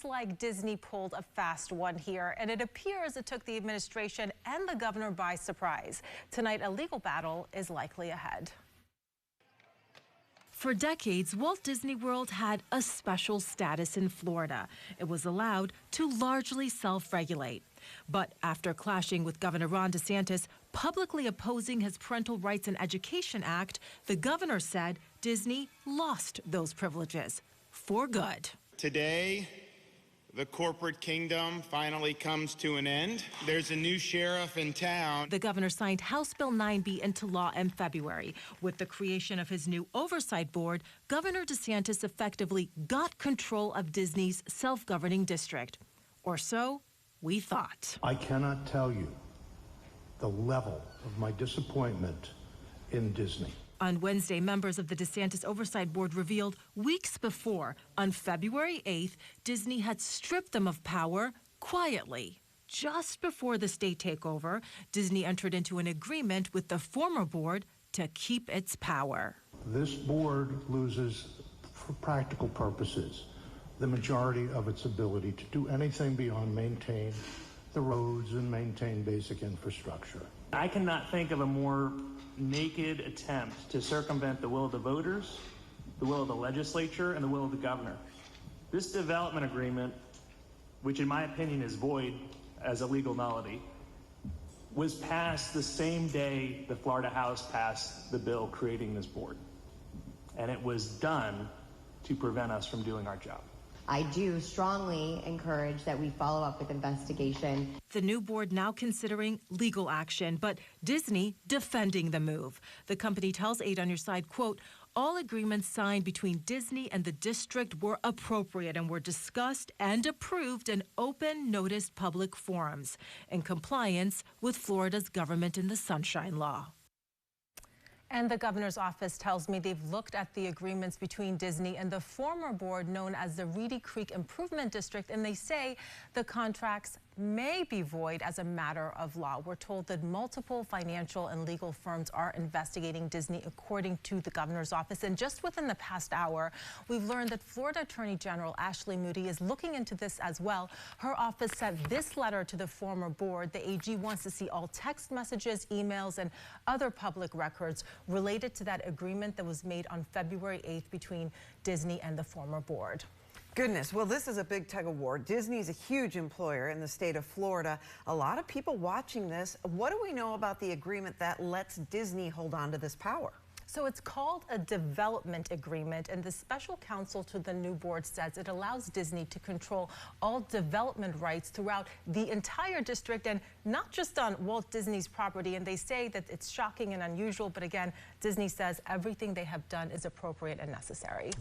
like Disney pulled a fast one here, and it appears it took the administration and the governor by surprise. Tonight, a legal battle is likely ahead. For decades, Walt Disney World had a special status in Florida. It was allowed to largely self-regulate. But after clashing with Governor Ron DeSantis, publicly opposing his Parental Rights and Education Act, the governor said Disney lost those privileges for good. Today, the corporate kingdom finally comes to an end. There's a new sheriff in town. The governor signed House Bill 9B into law in February. With the creation of his new oversight board, Governor DeSantis effectively got control of Disney's self-governing district. Or so we thought. I cannot tell you the level of my disappointment in Disney. On Wednesday, members of the DeSantis Oversight Board revealed weeks before, on February 8th, Disney had stripped them of power quietly. Just before the state takeover, Disney entered into an agreement with the former board to keep its power. This board loses, for practical purposes, the majority of its ability to do anything beyond maintain the roads and maintain basic infrastructure. I cannot think of a more naked attempt to circumvent the will of the voters, the will of the legislature, and the will of the governor. This development agreement, which in my opinion is void as a legal nullity, was passed the same day the Florida House passed the bill creating this board. And it was done to prevent us from doing our job. I do strongly encourage that we follow up with investigation. The new board now considering legal action, but Disney defending the move. The company tells 8 on Your Side, quote, all agreements signed between Disney and the district were appropriate and were discussed and approved in open, noticed public forums in compliance with Florida's Government in the Sunshine Law. And the governor's office tells me they've looked at the agreements between Disney and the former board known as the Reedy Creek Improvement District, and they say the contracts may be void as a matter of law. We're told that multiple financial and legal firms are investigating Disney, according to the governor's office. And just within the past hour, we've learned that Florida Attorney General Ashley Moody is looking into this as well. Her office sent this letter to the former board. The AG wants to see all text messages, emails, and other public records related to that agreement that was made on February 8th between Disney and the former board. Goodness, well, this is a big tug of war. Disney is a huge employer in the state of Florida. A lot of people watching this. What do we know about the agreement that lets Disney hold on to this power? So it's called a development agreement, and the special counsel to the new board says it allows Disney to control all development rights throughout the entire district and not just on Walt Disney's property. And they say that it's shocking and unusual, but again, Disney says everything they have done is appropriate and necessary.